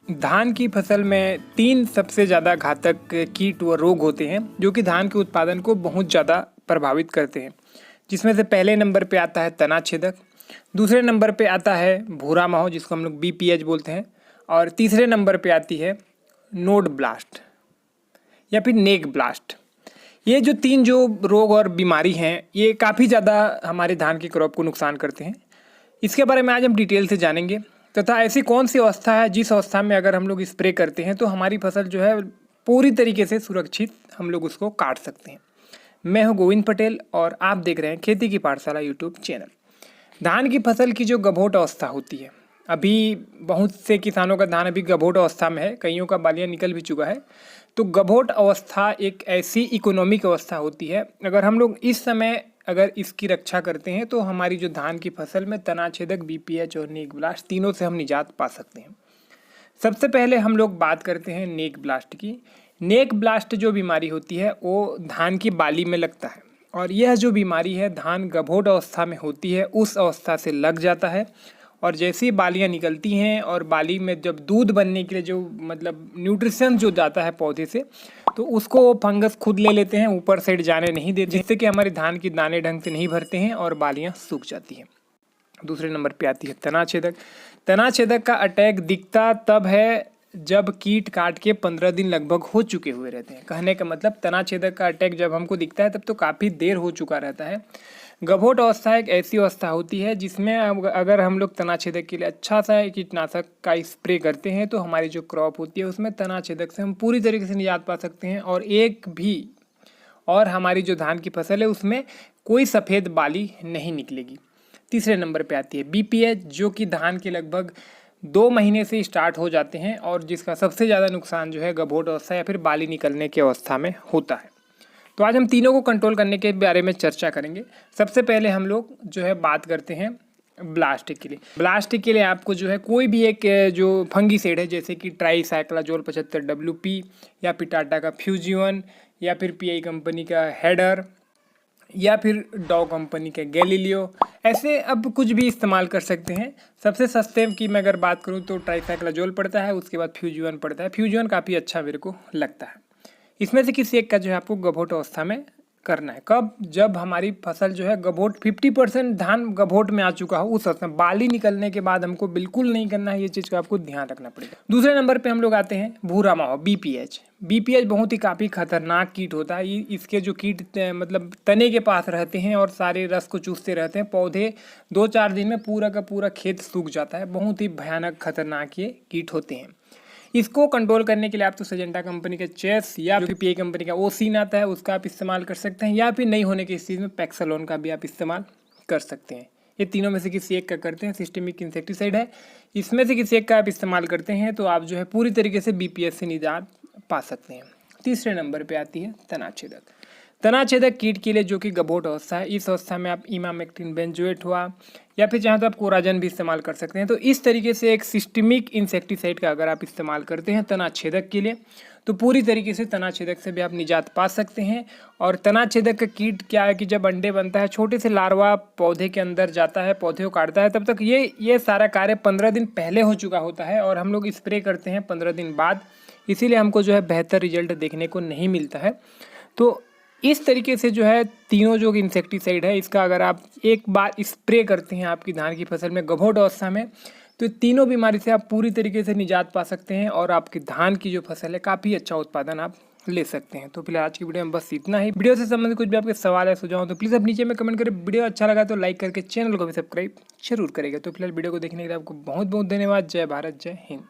धान की फसल में 3 सबसे ज़्यादा घातक कीट व रोग होते हैं जो कि धान के उत्पादन को बहुत ज़्यादा प्रभावित करते हैं, जिसमें से पहले नंबर पे आता है तना छेदक, दूसरे नंबर पे आता है भूरा माहो जिसको हम लोग बीपीएच बोलते हैं, और तीसरे नंबर पे आती है नोड ब्लास्ट या फिर नेक ब्लास्ट। ये जो 3 जो रोग और बीमारी हैं ये काफ़ी ज़्यादा हमारे धान की क्रॉप को नुकसान करते हैं। इसके बारे में आज हम डिटेल से जानेंगे तथा ऐसी कौन सी अवस्था है जिस अवस्था में अगर हम लोग स्प्रे करते हैं तो हमारी फसल जो है पूरी तरीके से सुरक्षित हम लोग उसको काट सकते हैं। मैं हूं गोविंद पटेल और आप देख रहे हैं खेती की पाठशाला यूट्यूब चैनल। धान की फसल की जो गभोट अवस्था होती है, अभी बहुत से किसानों का धान अभी गभोट अवस्था में है, कईयों का बालियाँ निकल भी चुका है। तो गभोट अवस्था एक ऐसी इकोनॉमिक अवस्था होती है, अगर हम लोग इस समय अगर इसकी रक्षा करते हैं तो हमारी जो धान की फसल में तना छेदक, बीपीएच और नेक ब्लास्ट तीनों से हम निजात पा सकते हैं। सबसे पहले हम लोग बात करते हैं नेक ब्लास्ट की। नेक ब्लास्ट जो बीमारी होती है वो धान की बाली में लगता है और यह जो बीमारी है धान गभोट अवस्था में होती है उस अवस्था से लग जाता है, और जैसी बालियाँ निकलती हैं और बाली में जब दूध बनने के लिए जो मतलब न्यूट्रिशन जो जाता है पौधे से, तो उसको वो फंगस खुद ले लेते हैं, ऊपर साइड जाने नहीं देते, जिससे कि हमारे धान की दाने ढंग से नहीं भरते हैं और बालियाँ सूख जाती हैं। दूसरे नंबर पे आती है तना छेदक। तना छेदक का अटैक दिखता तब है जब कीट काट के 15 दिन लगभग हो चुके हुए रहते हैं। कहने का मतलब तना छेदक का अटैक जब हमको दिखता है तब तो काफ़ी देर हो चुका रहता है। गभोट अवस्था एक ऐसी अवस्था होती है जिसमें अगर हम लोग तना छेदक के लिए अच्छा सा कीटनाशक का स्प्रे करते हैं तो हमारी जो क्रॉप होती है उसमें तना छेदक से हम पूरी तरीके से निजात पा सकते हैं, और हमारी जो धान की फसल है उसमें कोई सफ़ेद बाली नहीं निकलेगी। तीसरे नंबर पे आती है बीपीएच, जो कि धान के लगभग 2 महीने से स्टार्ट हो जाते हैं और जिसका सबसे ज़्यादा नुकसान जो है गभोट अवस्था या फिर बाली निकलने की अवस्था में होता है। तो आज हम तीनों को कंट्रोल करने के बारे में चर्चा करेंगे। सबसे पहले हम लोग जो है बात करते हैं ब्लास्ट के लिए। ब्लास्ट के लिए आपको जो है कोई भी एक जो फंगीसाइड है जैसे कि ट्राईसाइक्लाजोल 75 WP या फिर टाटा का फ्यूजिवन या फिर पीआई कंपनी का हेडर या फिर डॉ कंपनी का गैलीलियो, ऐसे अब कुछ भी इस्तेमाल कर सकते हैं। सबसे सस्ते की मैं अगर बात करूं तो ट्राईसाइक्लाजोल पड़ता है, उसके बाद फ्यूजिवन पड़ता है। फ्यूजिवन काफ़ी अच्छा मेरे को लगता है। इसमें से किसी एक का जो है आपको गभोट अवस्था में करना है। कब? जब हमारी फसल जो है गभोट 50% धान गभोट में आ चुका हो उस अवस्था में। बाली निकलने के बाद हमको बिल्कुल नहीं करना है, ये चीज़ का आपको ध्यान रखना पड़ेगा। दूसरे नंबर पे हम लोग आते हैं भूरा माहो बीपीएच। बीपीएच बहुत ही काफ़ी खतरनाक कीट होता है। इसके जो कीट मतलब तने के पास रहते हैं और सारे रस को चूसते रहते हैं, पौधे 2-4 दिन में पूरा का पूरा खेत सूख जाता है। बहुत ही भयानक खतरनाक ये कीट होते हैं। इसको कंट्रोल करने के लिए आप तो सजेंटा कंपनी के चेस या फिर पीआई कंपनी का ओसिन आता है उसका आप इस्तेमाल कर सकते हैं, या फिर नहीं होने की स्थिति में पैक्सालोन का भी आप इस्तेमाल कर सकते हैं। ये तीनों में से किसी एक का करते हैं। सिस्टेमिक इंसेक्टिसाइड है, इसमें से किसी एक का आप इस्तेमाल करते हैं तो आप जो है पूरी तरीके से बीपीएच से निजात पा सकते हैं। तीसरे नंबर पर आती है तना छेदक। तना छेदक कीट के लिए जो कि गभोट अवस्था है, इस अवस्था में आप इमामेक्टिन बेंजोएट हुआ या फिर चाहे तो आप कोराजन भी इस्तेमाल कर सकते हैं। तो इस तरीके से एक सिस्टमिक इंसेक्टिसाइड का अगर आप इस्तेमाल करते हैं तना छेदक के लिए तो पूरी तरीके से तना छेदक से भी आप निजात पा सकते हैं। और तना छेदक का कीट क्या है कि जब अंडे बनता है, छोटे से लार्वा पौधे के अंदर जाता है, पौधे को काटता है, तब तक ये सारा कार्य 15 दिन पहले हो चुका होता है और हम लोग स्प्रे करते हैं 15 दिन बाद, इसीलिए हमको जो है बेहतर रिजल्ट देखने को नहीं मिलता है। तो इस तरीके से जो है तीनों जो इंसेक्टिसाइड है इसका अगर आप एक बार स्प्रे करते हैं आपकी धान की फसल में गभोट अवस्था में तो तीनों बीमारी से आप पूरी तरीके से निजात पा सकते हैं और आपकी धान की जो फसल है काफ़ी अच्छा उत्पादन आप ले सकते हैं। तो फिलहाल आज की वीडियो में बस इतना ही। वीडियो से संबंधित कुछ भी आपके सवाल है सुझाव तो प्लीज़ आप नीचे में कमेंट करें। वीडियो अच्छा लगा तो लाइक करके चैनल को भी सब्सक्राइब जरूर करेगा। तो फिलहाल वीडियो को देखने के लिए आपको बहुत बहुत धन्यवाद। जय भारत, जय हिंद।